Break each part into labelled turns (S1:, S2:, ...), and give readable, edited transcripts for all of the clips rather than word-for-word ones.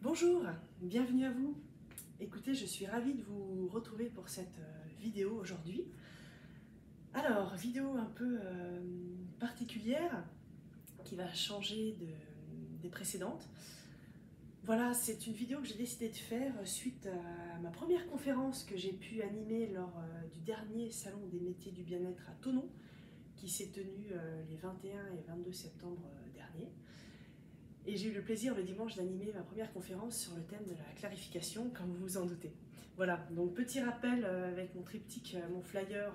S1: Bonjour, bienvenue à vous. Écoutez, je suis ravie de vous retrouver pour cette vidéo aujourd'hui. Alors, vidéo un peu particulière qui va changer des précédentes. Voilà, c'est une vidéo que j'ai décidé de faire suite à ma première conférence que j'ai pu animer lors du dernier Salon des métiers du bien-être à Thonon, qui s'est tenu les 21 et 22 septembre dernier. Et j'ai eu le plaisir le dimanche d'animer ma première conférence sur le thème de la clarification, comme vous vous en doutez. Voilà, donc petit rappel avec mon triptyque, mon flyer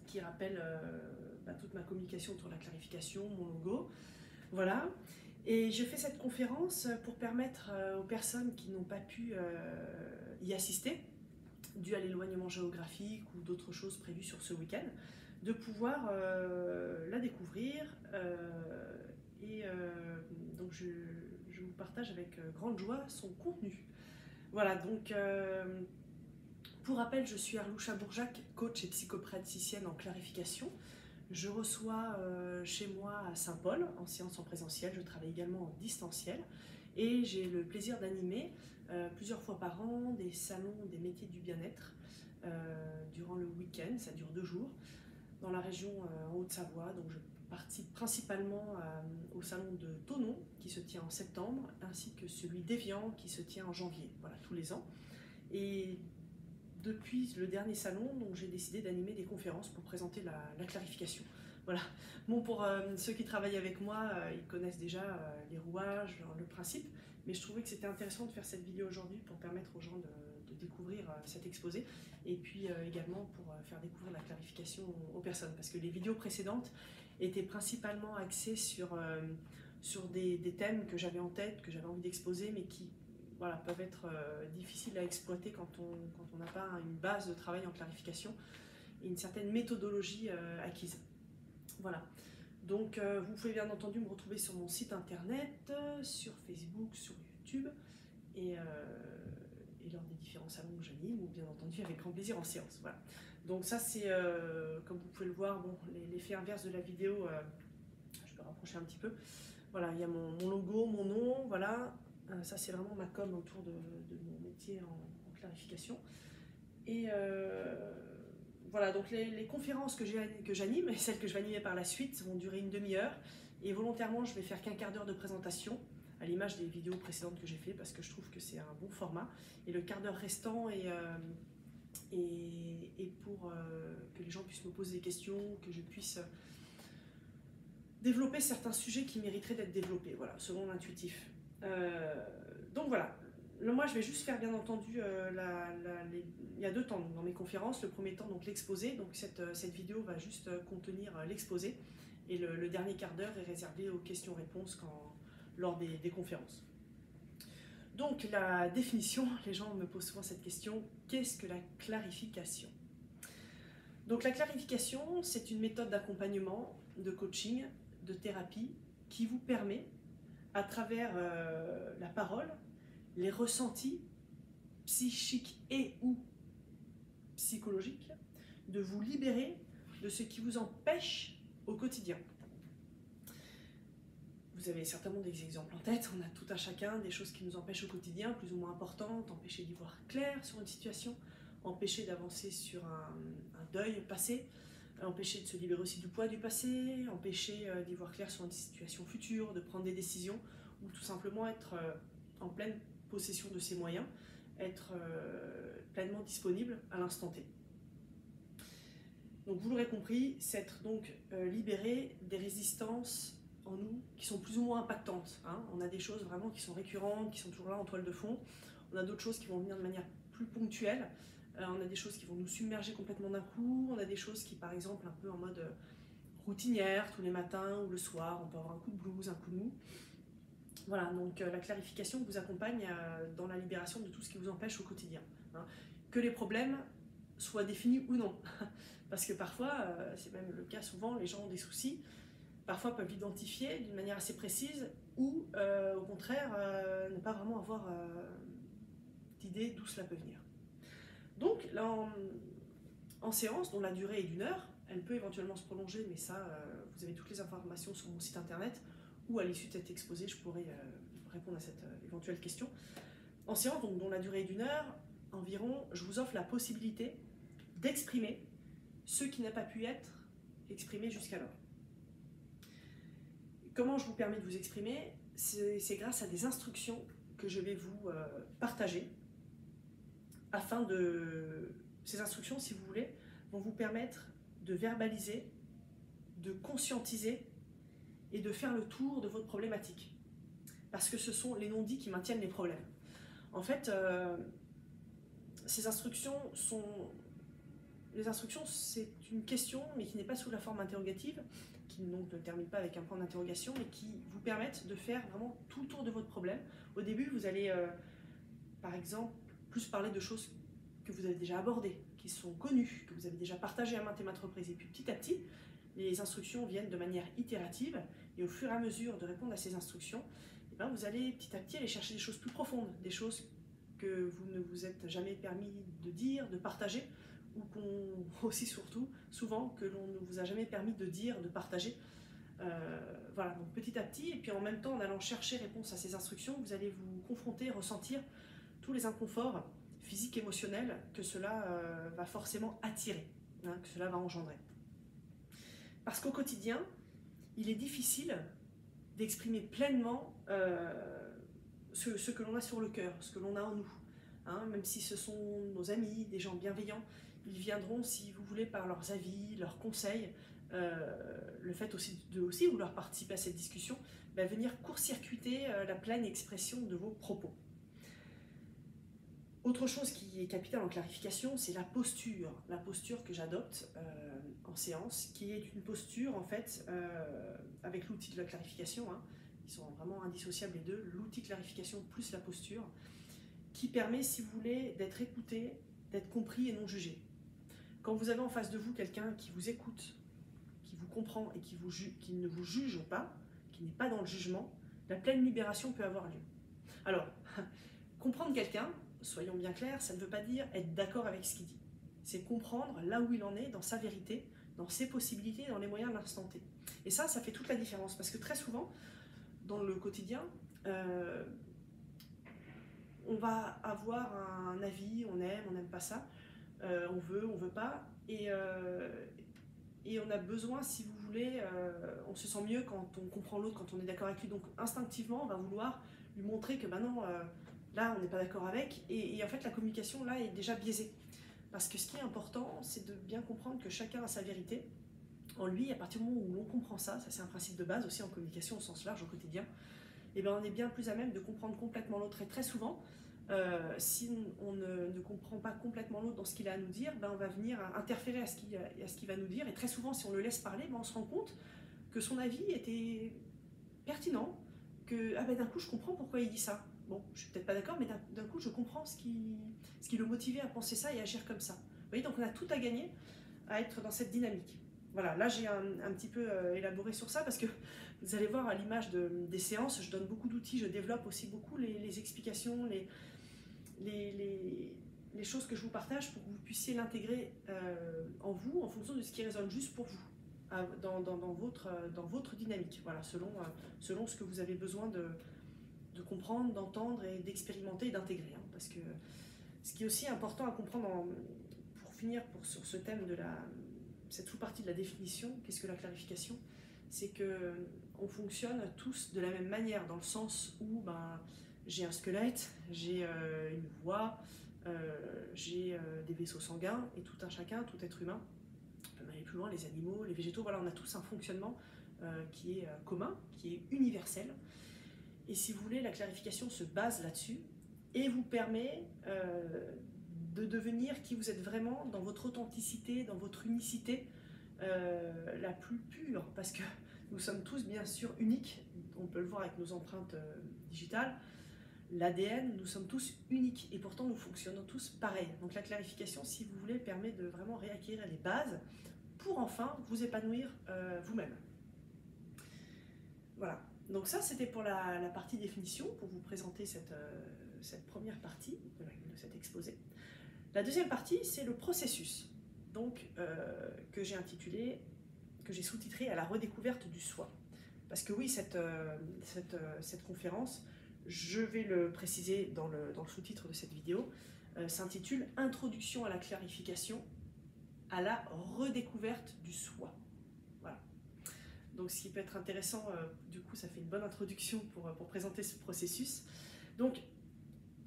S1: qui rappelle toute ma communication autour de la clarification, mon logo. Voilà, et je fais cette conférence pour permettre aux personnes qui n'ont pas pu y assister, dû à l'éloignement géographique ou d'autres choses prévues sur ce week-end, de pouvoir la découvrir. Donc je vous partage avec grande joie son contenu. Voilà, donc pour rappel, je suis Arloucha Bourjac, coach et psychopraticienne en clarification. Je reçois chez moi à Saint-Paul en séance en présentiel, je travaille également en distanciel et j'ai le plaisir d'animer plusieurs fois par an des salons des métiers du bien-être durant le week-end, ça dure 2 jours, dans la région en Haute-Savoie. Donc je participe principalement au salon de Thonon qui se tient en septembre, ainsi que celui d'Évian qui se tient en janvier, voilà, tous les ans. Et depuis le dernier salon, j'ai décidé d'animer des conférences pour présenter la clarification. Voilà. Bon, pour ceux qui travaillent avec moi, ils connaissent déjà les rouages, le principe, mais je trouvais que c'était intéressant de faire cette vidéo aujourd'hui pour permettre aux gens de découvrir cet exposé, et puis également pour faire découvrir la clarification aux personnes, parce que les vidéos précédentes étaient principalement axées sur des thèmes que j'avais en tête, que j'avais envie d'exposer, mais qui voilà, peuvent être difficiles à exploiter quand on n'a pas une base de travail en clarification et une certaine méthodologie acquise. Voilà. Donc vous pouvez bien entendu me retrouver sur mon site internet, sur Facebook, sur YouTube et lors des différents salons que j'anime, ou bien entendu avec grand plaisir en séance. Voilà. Donc ça c'est, comme vous pouvez le voir, bon, l'effet inverse de la vidéo, je peux rapprocher un petit peu. Voilà, il y a mon logo, mon nom, voilà. Ça c'est vraiment ma com autour de mon métier en clarification. Et voilà, donc les conférences que j'anime et celles que je vais animer par la suite vont durer une demi-heure. Et volontairement, je vais faire qu'un quart d'heure de présentation, à l'image des vidéos précédentes que j'ai fait, parce que je trouve que c'est un bon format. Et le quart d'heure restant est pour que les gens puissent me poser des questions, que je puisse développer certains sujets qui mériteraient d'être développés, voilà, selon l'intuitif. Donc voilà. Moi, je vais juste faire, bien entendu, il y a 2 temps dans mes conférences. Le premier temps, donc l'exposé. Donc cette vidéo va juste contenir l'exposé. Et le dernier quart d'heure est réservé aux questions-réponses lors des conférences. Donc la définition, les gens me posent souvent cette question, qu'est-ce que la clarification? Donc la clarification, c'est une méthode d'accompagnement, de coaching, de thérapie qui vous permet, à travers la parole, les ressentis psychiques et ou psychologiques, de vous libérer de ce qui vous empêche au quotidien. Vous avez certainement des exemples en tête, on a tout un chacun des choses qui nous empêchent au quotidien, plus ou moins importantes, empêcher d'y voir clair sur une situation, empêcher d'avancer sur un deuil passé, empêcher de se libérer aussi du poids du passé, empêcher d'y voir clair sur une situation future, de prendre des décisions, ou tout simplement être en pleine possession de ses moyens, être pleinement disponible à l'instant T. Donc vous l'aurez compris, c'est être donc libéré des résistances en nous qui sont plus ou moins impactantes. Hein. On a des choses vraiment qui sont récurrentes, qui sont toujours là en toile de fond. On a d'autres choses qui vont venir de manière plus ponctuelle. On a des choses qui vont nous submerger complètement d'un coup. On a des choses qui, par exemple, un peu en mode routinière, tous les matins ou le soir, on peut avoir un coup de blues, un coup de mou. Voilà, donc la clarification vous accompagne dans la libération de tout ce qui vous empêche au quotidien. Hein. Que les problèmes soient définis ou non. Parce que parfois, c'est même le cas souvent, les gens ont des soucis, parfois peuvent identifier d'une manière assez précise ou au contraire ne pas vraiment avoir d'idée d'où cela peut venir. Donc là, en séance, dont la durée est d'1 heure, elle peut éventuellement se prolonger, mais ça, vous avez toutes les informations sur mon site internet, ou à l'issue de cet exposé, je pourrai répondre à cette éventuelle question. En séance, donc, dont la durée est d'1 heure environ, je vous offre la possibilité d'exprimer ce qui n'a pas pu être exprimé jusqu'alors. Comment je vous permets de vous exprimer? C'est grâce à des instructions que je vais vous partager, afin de... Ces instructions, si vous voulez, vont vous permettre de verbaliser, de conscientiser et de faire le tour de votre problématique. Parce que ce sont les non-dits qui maintiennent les problèmes. En fait, ces instructions sont... Les instructions, c'est une question, mais qui n'est pas sous la forme interrogative, qui donc ne termine pas avec un point d'interrogation, mais qui vous permettent de faire vraiment tout le tour de votre problème. Au début, vous allez, par exemple, plus parler de choses que vous avez déjà abordées, qui sont connues, que vous avez déjà partagées à maintes et maintes reprises. Et puis petit à petit, les instructions viennent de manière itérative, et au fur et à mesure de répondre à ces instructions, eh bien, vous allez petit à petit aller chercher des choses plus profondes, des choses que vous ne vous êtes jamais permis de dire, de partager, ou aussi surtout, souvent, que l'on ne vous a jamais permis de dire, de partager. Voilà, donc petit à petit, et puis en même temps, en allant chercher réponse à ces instructions, vous allez vous confronter, ressentir tous les inconforts physiques, émotionnels que cela va forcément attirer, hein, que cela va engendrer. Parce qu'au quotidien, il est difficile d'exprimer pleinement ce que l'on a sur le cœur, ce que l'on a en nous. Hein, même si ce sont nos amis, des gens bienveillants, ils viendront, si vous voulez, par leurs avis, leurs conseils, le fait aussi de vouloir participer à cette discussion, venir court-circuiter la pleine expression de vos propos. Autre chose qui est capitale en clarification, c'est la posture que j'adopte en séance, qui est une posture, en fait, avec l'outil de la clarification, hein, ils sont vraiment indissociables les deux, l'outil clarification plus la posture, qui permet, si vous voulez, d'être écouté, d'être compris et non jugé. Quand vous avez en face de vous quelqu'un qui vous écoute, qui vous comprend et qui ne vous juge pas, qui n'est pas dans le jugement, la pleine libération peut avoir lieu. Alors, comprendre quelqu'un, soyons bien clairs, ça ne veut pas dire être d'accord avec ce qu'il dit. C'est comprendre là où il en est, dans sa vérité, dans ses possibilités, dans les moyens de l'instant T. Et ça fait toute la différence, parce que très souvent, dans le quotidien, on va avoir un avis, on n'aime pas ça, on veut pas, et on a besoin, si vous voulez, on se sent mieux quand on comprend l'autre, quand on est d'accord avec lui, donc instinctivement on va vouloir lui montrer que non, là on n'est pas d'accord avec, et en fait la communication là est déjà biaisée, parce que ce qui est important, c'est de bien comprendre que chacun a sa vérité en lui. À partir du moment où l'on comprend ça c'est un principe de base aussi en communication au sens large au quotidien, et on est bien plus à même de comprendre complètement l'autre. Et très souvent, si on ne comprend pas complètement l'autre dans ce qu'il a à nous dire, on va venir interférer à ce qu'il va nous dire. Et très souvent, si on le laisse parler, on se rend compte que son avis était pertinent, que d'un coup, je comprends pourquoi il dit ça. Bon, je suis peut-être pas d'accord, mais d'un coup, je comprends ce qui le motivait à penser ça et à agir comme ça. Vous voyez, donc on a tout à gagner à être dans cette dynamique. Voilà, là j'ai un petit peu élaboré sur ça, parce que vous allez voir à l'image des séances, je donne beaucoup d'outils, je développe aussi beaucoup les explications, les choses que je vous partage pour que vous puissiez l'intégrer en vous, en fonction de ce qui résonne juste pour vous, dans votre dynamique, voilà, selon ce que vous avez besoin de comprendre, d'entendre et d'expérimenter et d'intégrer. Hein, parce que ce qui est aussi important à comprendre, pour finir sur ce thème de cette sous-partie de la définition, qu'est-ce que la clarification, c'est qu'on fonctionne tous de la même manière, dans le sens où j'ai un squelette, j'ai une voix, j'ai des vaisseaux sanguins, et tout un chacun, tout être humain, on peut aller plus loin, les animaux, les végétaux, voilà, on a tous un fonctionnement qui est commun, qui est universel. Et si vous voulez, la clarification se base là-dessus et vous permet de devenir qui vous êtes vraiment, dans votre authenticité, dans votre unicité la plus pure, parce que nous sommes tous bien sûr uniques, on peut le voir avec nos empreintes digitales, l'ADN, nous sommes tous uniques et pourtant nous fonctionnons tous pareil. Donc la clarification, si vous voulez, permet de vraiment réacquérir les bases pour enfin vous épanouir vous-même. Voilà, donc ça c'était pour la partie définition, pour vous présenter cette première partie de cet exposé. La deuxième partie, c'est le processus, donc que j'ai intitulé, que j'ai sous-titré à la redécouverte du soi. Parce que oui, cette conférence, je vais le préciser dans le sous-titre de cette vidéo, s'intitule « Introduction à la clarification, à la redécouverte du soi ». Voilà. Donc ce qui peut être intéressant, du coup ça fait une bonne introduction pour présenter ce processus. Donc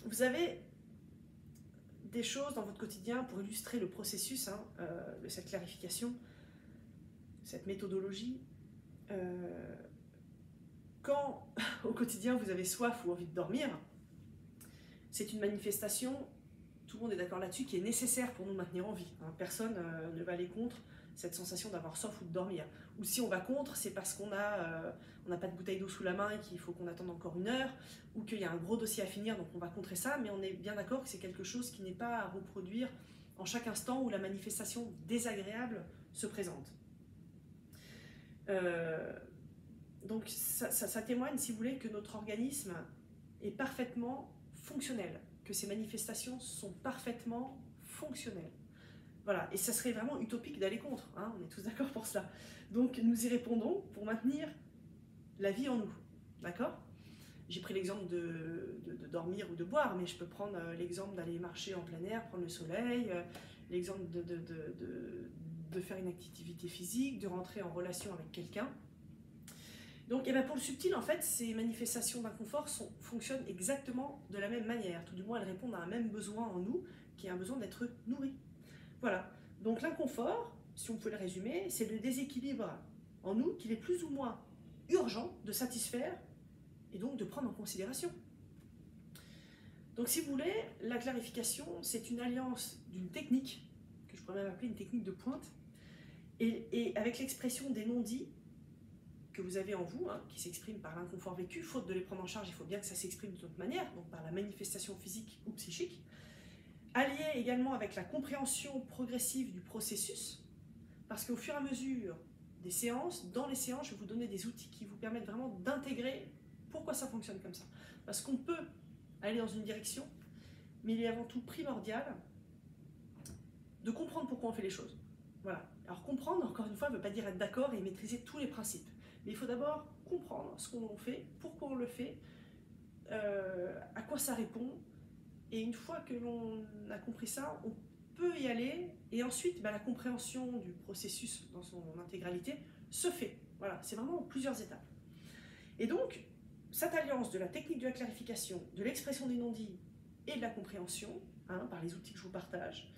S1: vous avez des choses dans votre quotidien pour illustrer le processus de cette clarification, cette méthodologie. Quand au quotidien vous avez soif ou envie de dormir, c'est une manifestation, tout le monde est d'accord là-dessus, qui est nécessaire pour nous maintenir en vie. Personne ne va aller contre cette sensation d'avoir soif ou de dormir. Ou si on va contre, c'est parce qu'on n'a pas de bouteille d'eau sous la main et qu'il faut qu'on attende encore une heure, ou qu'il y a un gros dossier à finir, donc on va contrer ça, mais on est bien d'accord que c'est quelque chose qui n'est pas à reproduire en chaque instant où la manifestation désagréable se présente. Donc ça témoigne, si vous voulez, que notre organisme est parfaitement fonctionnel, que ces manifestations sont parfaitement fonctionnelles. Voilà, et ça serait vraiment utopique d'aller contre, on est tous d'accord pour cela. Donc nous y répondons pour maintenir la vie en nous, d'accord? J'ai pris l'exemple de dormir ou de boire, mais je peux prendre l'exemple d'aller marcher en plein air, prendre le soleil, l'exemple de faire une activité physique, de rentrer en relation avec quelqu'un. Donc pour le subtil, en fait, ces manifestations d'inconfort fonctionnent exactement de la même manière. Tout du moins, elles répondent à un même besoin en nous, qui est un besoin d'être nourri. Voilà. Donc l'inconfort, si on peut le résumer, c'est le déséquilibre en nous qu'il est plus ou moins urgent de satisfaire et donc de prendre en considération. Donc si vous voulez, la clarification, c'est une alliance d'une technique, que je pourrais même appeler une technique de pointe, et avec l'expression des non-dits que vous avez en vous, qui s'expriment par l'inconfort vécu. Faute de les prendre en charge, il faut bien que ça s'exprime d'une autre manière, donc par la manifestation physique ou psychique. Allié également avec la compréhension progressive du processus, parce qu'au fur et à mesure des séances, dans les séances, je vais vous donner des outils qui vous permettent vraiment d'intégrer pourquoi ça fonctionne comme ça. Parce qu'on peut aller dans une direction, mais il est avant tout primordial de comprendre pourquoi on fait les choses. Voilà. Alors comprendre, encore une fois, ne veut pas dire être d'accord et maîtriser tous les principes. Mais il faut d'abord comprendre ce qu'on fait, pourquoi on le fait, à quoi ça répond. Et une fois que l'on a compris ça, on peut y aller. Et ensuite, la compréhension du processus dans son intégralité se fait. Voilà, c'est vraiment plusieurs étapes. Et donc, cette alliance de la technique de la clarification, de l'expression des non-dits et de la compréhension, par les outils que je vous partage,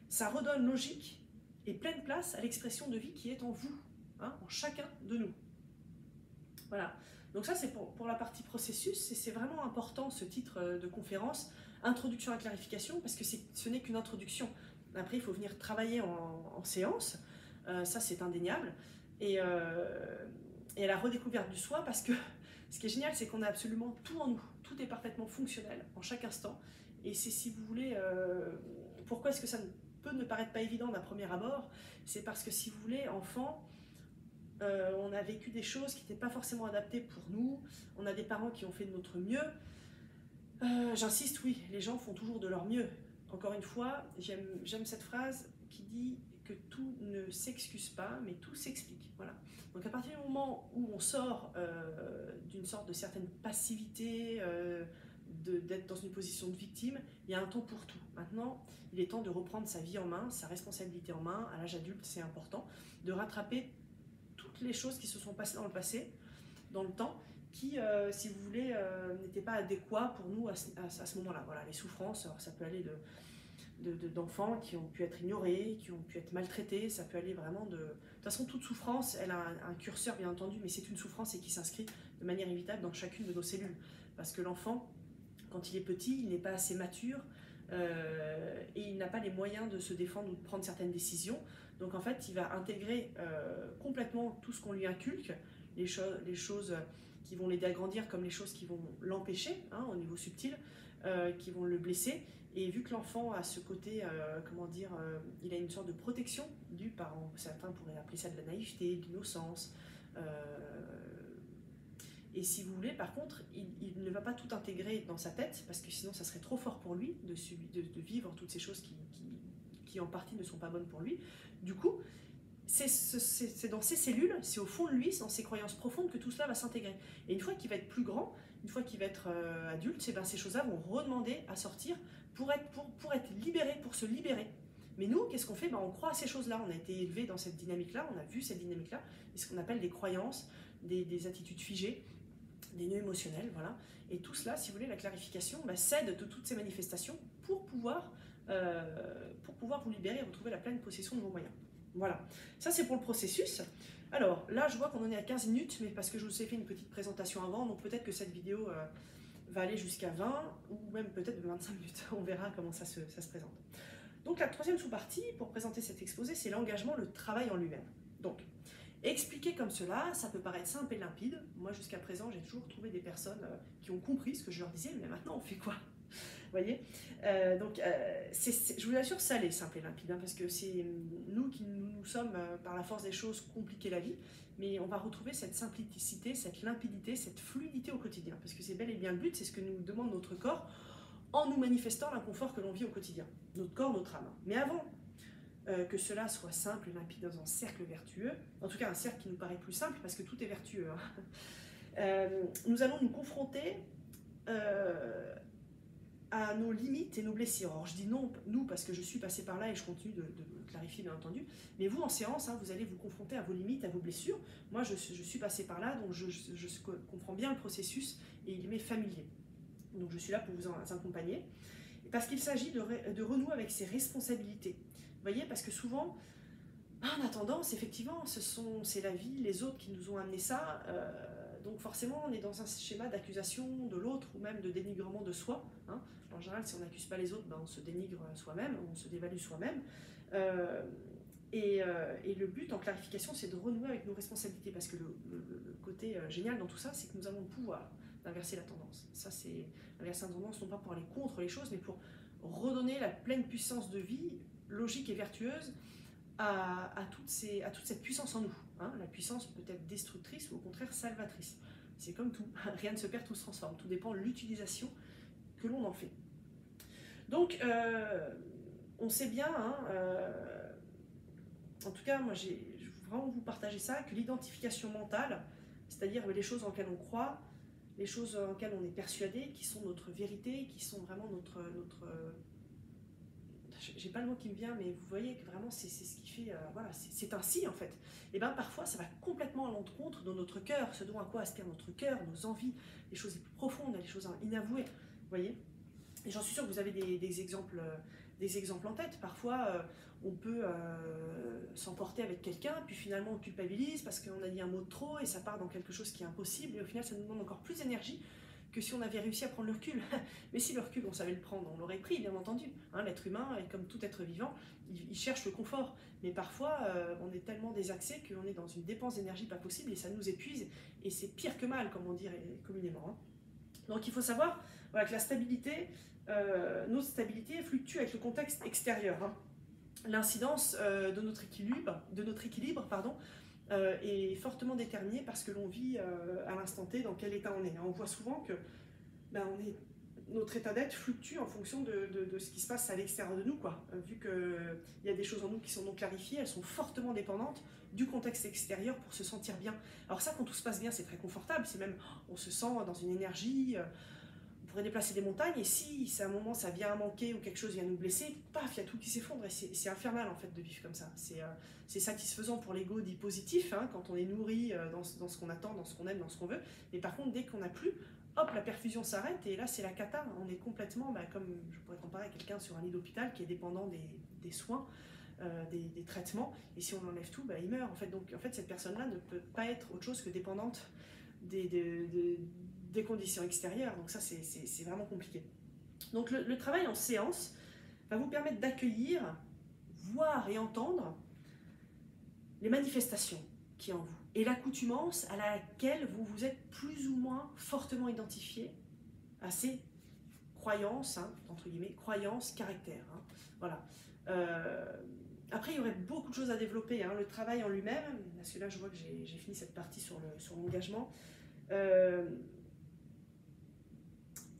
S1: ça redonne logique et pleine place à l'expression de vie qui est en vous, en chacun de nous. Voilà, donc ça c'est pour la partie processus, et c'est vraiment important ce titre de conférence, Introduction à la clarification, parce que ce n'est qu'une introduction. Après il faut venir travailler en séance, ça c'est indéniable, et à la redécouverte du soi, parce que ce qui est génial c'est qu'on a absolument tout en nous, tout est parfaitement fonctionnel en chaque instant, et c'est, si vous voulez, pourquoi est-ce que ça peut ne paraître pas évident d'un premier abord, c'est parce que, si vous voulez, enfant, on a vécu des choses qui n'étaient pas forcément adaptées pour nous, on a des parents qui ont fait de notre mieux. J'insiste, oui, les gens font toujours de leur mieux. Encore une fois, j'aime cette phrase qui dit que tout ne s'excuse pas, mais tout s'explique. Voilà. Donc à partir du moment où on sort d'une sorte de certaine passivité, d'être dans une position de victime, il y a un temps pour tout. Maintenant, il est temps de reprendre sa vie en main, sa responsabilité en main. À l'âge adulte, c'est important de rattraper toutes les choses qui se sont passées dans le passé, dans le temps, qui, si vous voulez, n'étaient pas adéquats pour nous à ce moment-là. Voilà, les souffrances, alors ça peut aller d'enfants qui ont pu être ignorés, qui ont pu être maltraités, ça peut aller vraiment de... De toute façon, toute souffrance, elle a un curseur, bien entendu, mais c'est une souffrance et qui s'inscrit de manière inévitable dans chacune de nos cellules. Parce que l'enfant, quand il est petit, il n'est pas assez mature et il n'a pas les moyens de se défendre ou de prendre certaines décisions. Donc en fait, il va intégrer complètement tout ce qu'on lui inculque, les choses qui vont l'aider à grandir comme les choses qui vont l'empêcher, au niveau subtil, qui vont le blesser. Et vu que l'enfant a ce côté, il a une sorte de protection due par, certains pourraient appeler ça de la naïveté, de l'innocence. Et si vous voulez, par contre, il ne va pas tout intégrer dans sa tête, parce que sinon ça serait trop fort pour lui de vivre toutes ces choses qui en partie ne sont pas bonnes pour lui. Du coup, c'est dans ses cellules, c'est au fond de lui, c'est dans ses croyances profondes que tout cela va s'intégrer. Et une fois qu'il va être plus grand, une fois qu'il va être adulte, eh ben, ces choses-là vont redemander à sortir pour être libéré, pour se libérer. Mais nous, qu'est-ce qu'on fait? Ben, on croit à ces choses-là, on a été élevé dans cette dynamique-là, on a vu cette dynamique-là, et ce qu'on appelle des croyances, des attitudes figées, des nœuds émotionnels, voilà. Et tout cela, si vous voulez, la clarification s'aide de toutes ces manifestations pour pouvoir vous libérer et retrouver la pleine possession de vos moyens. Voilà, ça c'est pour le processus. Alors là, je vois qu'on en est à 15 minutes, mais parce que je vous ai fait une petite présentation avant, donc peut-être que cette vidéo va aller jusqu'à 20 ou même peut-être 25 minutes. On verra comment ça se présente. Donc la troisième sous-partie pour présenter cet exposé, c'est l'engagement, le travail en lui-même. Donc, expliquer comme cela, ça peut paraître simple et limpide. Moi, jusqu'à présent, j'ai toujours trouvé des personnes qui ont compris ce que je leur disais, mais maintenant, on fait quoi? Vous voyez, je vous assure, ça l'est simple et limpide, hein, parce que c'est nous qui nous sommes, par la force des choses, compliquer la vie, mais on va retrouver cette simplicité, cette limpidité, cette fluidité au quotidien, parce que c'est bel et bien le but, c'est ce que nous demande notre corps, en nous manifestant l'inconfort que l'on vit au quotidien, notre corps, notre âme. Mais avant que cela soit simple et limpide dans un cercle vertueux, en tout cas un cercle qui nous paraît plus simple, parce que tout est vertueux, hein, nous allons nous confronter à nos limites et nos blessures. Alors je dis non, nous, parce que je suis passée par là et je continue de clarifier bien entendu, mais vous en séance, hein, vous allez vous confronter à vos limites, à vos blessures. Moi je suis passée par là, donc je comprends bien le processus et il m'est familier. Donc je suis là pour vous en accompagner, parce qu'il s'agit de renouer avec ses responsabilités. Vous voyez, parce que souvent, on a tendance, effectivement, c'est la vie, les autres qui nous ont amené ça, donc forcément on est dans un schéma d'accusation de l'autre ou même de dénigrement de soi, hein. En général, si on n'accuse pas les autres, on se dénigre soi-même, on se dévalue soi-même. Et le but en clarification, c'est de renouer avec nos responsabilités, parce que le côté génial dans tout ça, c'est que nous avons le pouvoir d'inverser la tendance. Ça, c'est inverser la tendance, non pas pour aller contre les choses, mais pour redonner la pleine puissance de vie, logique et vertueuse, à toute cette puissance en nous, hein. La puissance peut être destructrice ou au contraire salvatrice. C'est comme tout, rien ne se perd, tout se transforme. Tout dépend de l'utilisation que l'on en fait. Donc, on sait bien, hein, en tout cas, moi, je veux vraiment vous partager ça, que l'identification mentale, c'est-à-dire les choses en lesquelles on croit, les choses en lesquelles on est persuadé, qui sont notre vérité, qui sont vraiment notre j'ai pas le mot qui me vient, mais vous voyez que vraiment c'est ce qui fait, voilà, c'est ainsi en fait. Et bien parfois ça va complètement à l'encontre de notre cœur, ce dont à quoi aspire notre cœur, nos envies, les choses les plus profondes, les choses inavouées, vous voyez. Et j'en suis sûre que vous avez des exemples en tête. Parfois on peut s'emporter avec quelqu'un, puis finalement on culpabilise parce qu'on a dit un mot de trop et ça part dans quelque chose qui est impossible, et au final ça nous demande encore plus d'énergie que si on avait réussi à prendre le recul. Mais si le recul, on savait le prendre, on l'aurait pris, bien entendu. Hein, l'être humain, et comme tout être vivant, il cherche le confort. Mais parfois, on est tellement désaxé qu'on est dans une dépense d'énergie pas possible et ça nous épuise. Et c'est pire que mal, comme on dirait communément. Hein. Donc il faut savoir voilà, que la stabilité, notre stabilité fluctue avec le contexte extérieur. Hein. L'incidence de notre équilibre, est fortement déterminée par ce que l'on vit à l'instant T, dans quel état on est. On voit souvent que notre état d'être fluctue en fonction de ce qui se passe à l'extérieur de nous, quoi. Vu qu'il y a des choses en nous qui sont non clarifiées, elles sont fortement dépendantes du contexte extérieur pour se sentir bien. Alors ça, quand tout se passe bien, c'est très confortable, c'est même, on se sent dans une énergie, on pourrait déplacer des montagnes, et si à un moment ça vient à manquer ou quelque chose vient nous blesser, paf, il y a tout qui s'effondre, et c'est infernal en fait de vivre comme ça. C'est satisfaisant pour l'ego dit positif, hein, quand on est nourri dans ce qu'on attend, dans ce qu'on aime, dans ce qu'on veut, mais par contre dès qu'on n'a plus, hop, la perfusion s'arrête, et là c'est la cata, on est complètement, comme je pourrais comparer à quelqu'un sur un lit d'hôpital qui est dépendant des soins, des traitements, et si on enlève tout, il meurt en fait. Donc en fait cette personne-là ne peut pas être autre chose que dépendante des conditions extérieures, donc ça c'est vraiment compliqué. Donc le travail en séance va vous permettre d'accueillir, voir et entendre les manifestations qui en vous, et l'accoutumance à laquelle vous vous êtes plus ou moins fortement identifié à ces croyances, hein, entre guillemets, croyances, caractères. Hein, voilà. Après, il y aurait beaucoup de choses à développer, hein, le travail en lui-même, parce que là, je vois que j'ai fini cette partie sur l'engagement. Il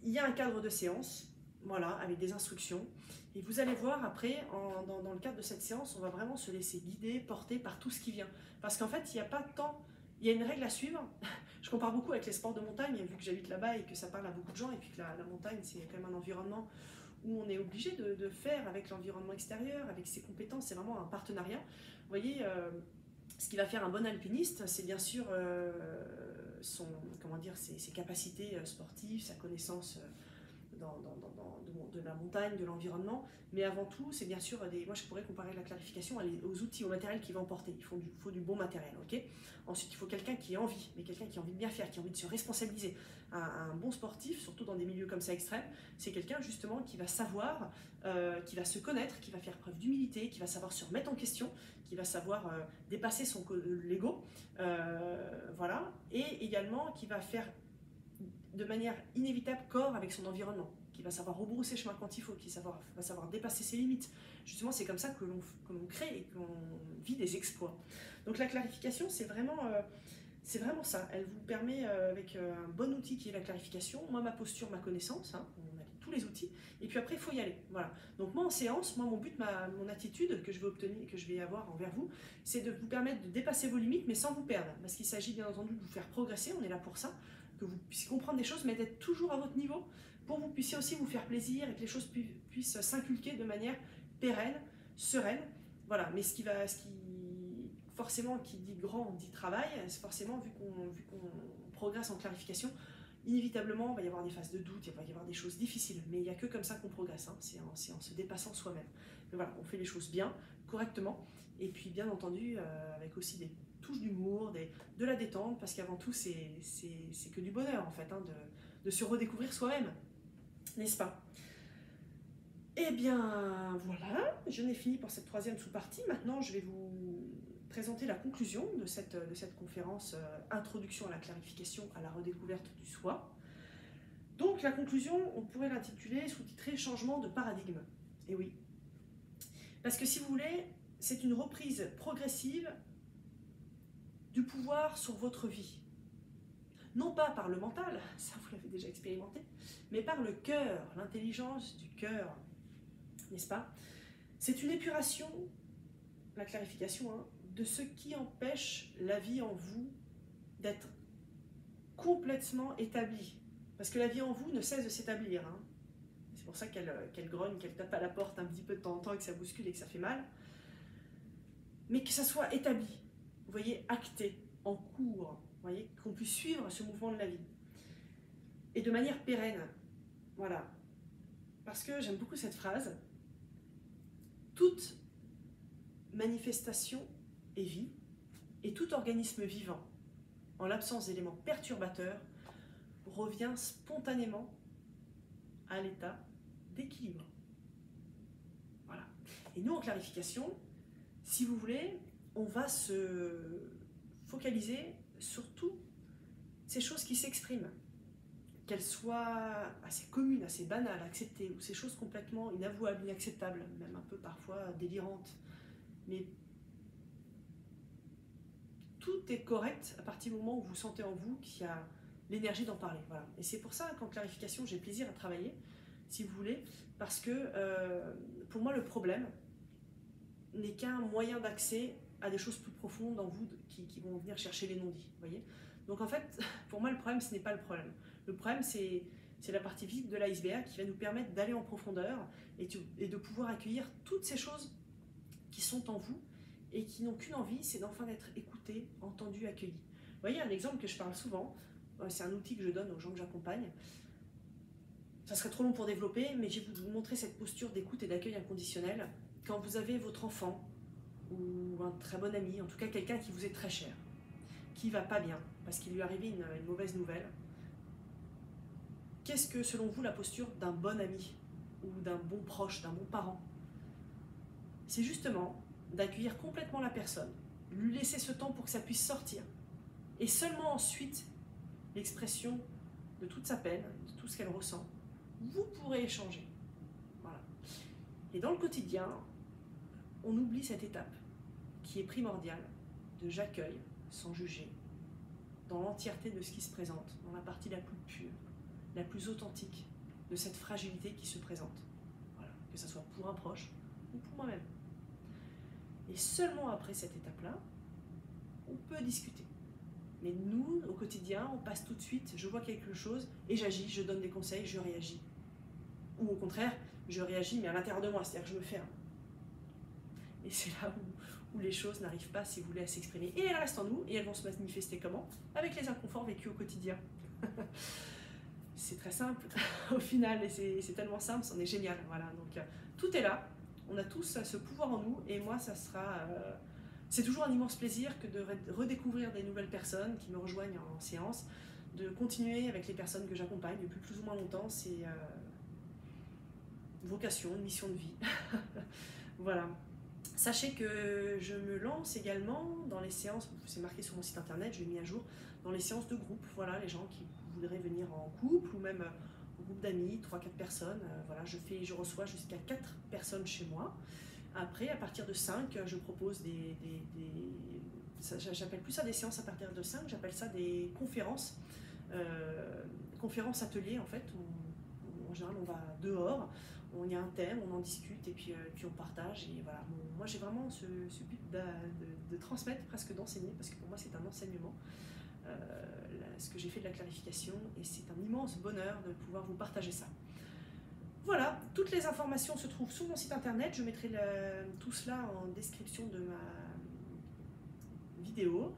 S1: y a un cadre de séance, voilà, avec des instructions. Et vous allez voir après, dans le cadre de cette séance, on va vraiment se laisser guider, porter par tout ce qui vient. Parce qu'en fait, il n'y a pas tant Il y a une règle à suivre. Je compare beaucoup avec les sports de montagne, vu que j'habite là-bas et que ça parle à beaucoup de gens, et puis que la montagne, c'est quand même un environnement où on est obligé de faire avec l'environnement extérieur, avec ses compétences, c'est vraiment un partenariat. Vous voyez, ce qui va faire un bon alpiniste, c'est bien sûr ses capacités sportives, sa connaissance de la montagne, de l'environnement, mais avant tout, c'est bien sûr moi je pourrais comparer la clarification aux outils, au matériel qu'il va emporter. Il faut du bon matériel, ok. Ensuite, il faut quelqu'un qui a envie, mais quelqu'un qui a envie de bien faire, qui a envie de se responsabiliser. Un bon sportif, surtout dans des milieux comme ça extrêmes, c'est quelqu'un justement qui va savoir, qui va se connaître, qui va faire preuve d'humilité, qui va savoir se remettre en question, qui va savoir dépasser l'ego, voilà, et également qui va faire de manière inévitable corps avec son environnement, qui va savoir rebrousser chemin quand il faut, qui va savoir dépasser ses limites. Justement, c'est comme ça que l'on crée et qu'on vit des exploits. Donc la clarification, c'est vraiment ça. Elle vous permet, avec un bon outil qui est la clarification, moi ma posture, ma connaissance, hein, on a tous les outils, et puis après il faut y aller. Voilà. Donc moi en séance, mon but, mon attitude que je vais obtenir, que je vais avoir envers vous, c'est de vous permettre de dépasser vos limites, mais sans vous perdre, parce qu'il s'agit bien entendu de vous faire progresser, on est là pour ça, que vous puissiez comprendre des choses, mais d'être toujours à votre niveau, pour que vous puissiez aussi vous faire plaisir et que les choses puissent s'inculquer de manière pérenne, sereine. Voilà, mais forcément, qui dit grand dit travail, c'est forcément, vu qu'on progresse en clarification, inévitablement, il va y avoir des phases de doute, il va y avoir des choses difficiles, mais il n'y a que comme ça qu'on progresse, hein, c'est en se dépassant soi-même. Mais voilà, on fait les choses bien, correctement, et puis bien entendu, avec aussi des touches d'humour, de la détente, parce qu'avant tout, c'est que du bonheur, en fait, hein, de se redécouvrir soi-même, n'est-ce pas? Eh bien, voilà, je n'ai fini pour cette troisième sous-partie. Maintenant, je vais vous présenter la conclusion de cette conférence Introduction à la clarification, à la redécouverte du soi. Donc, la conclusion, on pourrait l'intituler, sous-titrer Changement de paradigme. Et oui, parce que si vous voulez, c'est une reprise progressive du pouvoir sur votre vie. Non pas par le mental, ça vous l'avez déjà expérimenté, mais par le cœur, l'intelligence du cœur, n'est-ce pas? C'est une épuration, la clarification, hein, de ce qui empêche la vie en vous d'être complètement établie. Parce que la vie en vous ne cesse de s'établir. Hein. C'est pour ça qu'elle grogne, qu'elle tape à la porte un petit peu de temps en temps, et que ça bouscule et que ça fait mal. Mais que ça soit établi, vous voyez, acté, en cours, vous voyez, qu'on puisse suivre ce mouvement de la vie. Et de manière pérenne. Voilà. Parce que j'aime beaucoup cette phrase. Toute manifestation est vie, et tout organisme vivant, en l'absence d'éléments perturbateurs, revient spontanément à l'état d'équilibre. Voilà. Et nous, en clarification, si vous voulez, on va se focaliser sur toutes ces choses qui s'expriment, qu'elles soient assez communes, assez banales, acceptées, ou ces choses complètement inavouables, inacceptables, même un peu parfois délirantes. Mais tout est correct à partir du moment où vous sentez en vous qu'il y a l'énergie d'en parler. Voilà. Et c'est pour ça qu'en clarification, j'ai plaisir à travailler, si vous voulez, parce que pour moi, le problème n'est qu'un moyen d'accès à des choses plus profondes en vous qui vont venir chercher les non-dits. Voyez. Donc en fait, pour moi, le problème, ce n'est pas le problème. Le problème, c'est la partie vide de l'iceberg qui va nous permettre d'aller en profondeur et de pouvoir accueillir toutes ces choses qui sont en vous et qui n'ont qu'une envie, c'est d'enfin d'être écoutés, entendus, accueillis. Vous voyez, un exemple que je parle souvent, c'est un outil que je donne aux gens que j'accompagne. Ça serait trop long pour développer, mais je vais vous montrer cette posture d'écoute et d'accueil inconditionnel quand vous avez votre enfant ou un très bon ami, en tout cas quelqu'un qui vous est très cher, qui va pas bien, parce qu'il lui est arrivé une mauvaise nouvelle. Qu'est-ce que, selon vous, la posture d'un bon ami ou d'un bon proche, d'un bon parent? C'est justement d'accueillir complètement la personne, lui laisser ce temps pour que ça puisse sortir, et seulement ensuite l'expression de toute sa peine, de tout ce qu'elle ressent, vous pourrez échanger. Voilà. Et dans le quotidien, on oublie cette étape qui est primordiale de j'accueille sans juger, dans l'entièreté de ce qui se présente, dans la partie la plus pure, la plus authentique de cette fragilité qui se présente. Voilà. Que ce soit pour un proche ou pour moi-même. Et seulement après cette étape-là, on peut discuter. Mais nous, au quotidien, on passe tout de suite, je vois quelque chose et j'agis, je donne des conseils, je réagis. Ou au contraire, je réagis mais à l'intérieur de moi, c'est-à-dire que je me ferme. Et c'est là où les choses n'arrivent pas, si vous voulez, à s'exprimer. Et elles restent en nous, et elles vont se manifester comment? Avec les inconforts vécus au quotidien. C'est très simple, au final, et c'est tellement simple, c'en est génial. Voilà, donc tout est là, on a tous ce pouvoir en nous, et moi, ça sera... c'est toujours un immense plaisir que de redécouvrir des nouvelles personnes qui me rejoignent en séance, de continuer avec les personnes que j'accompagne depuis plus ou moins longtemps, c'est une vocation, une mission de vie. Voilà. Sachez que je me lance également dans les séances, c'est marqué sur mon site internet, je l'ai mis à jour, dans les séances de groupe, voilà, les gens qui voudraient venir en couple ou même en groupe d'amis, 3-4 personnes, voilà, je reçois jusqu'à 4 personnes chez moi. Après, à partir de 5, je propose j'appelle plus ça des séances à partir de 5, j'appelle ça des conférences, conférences ateliers en fait, où en général on va dehors, il y a un thème, on en discute et puis on partage. Et voilà, moi j'ai vraiment ce but de transmettre, presque d'enseigner, parce que pour moi c'est un enseignement, ce que j'ai fait de la clarification, et c'est un immense bonheur de pouvoir vous partager ça. Voilà, toutes les informations se trouvent sur mon site internet, je mettrai tout cela en description de ma vidéo.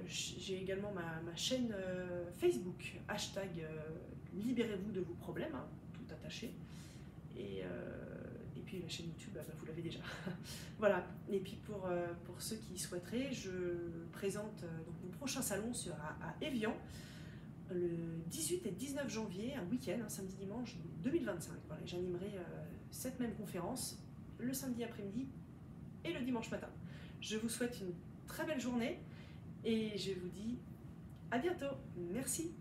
S1: J'ai également ma chaîne Facebook, hashtag libérez-vous de vos problèmes, hein, tout attaché. Et puis la chaîne YouTube, bah, vous l'avez déjà. Voilà, et puis pour ceux qui souhaiteraient, je présente donc mon prochain salon sera à Évian, le 18 et 19 janvier, un week-end, un samedi-dimanche 2025. Voilà, j'animerai cette même conférence le samedi après-midi et le dimanche matin. Je vous souhaite une très belle journée et je vous dis à bientôt. Merci.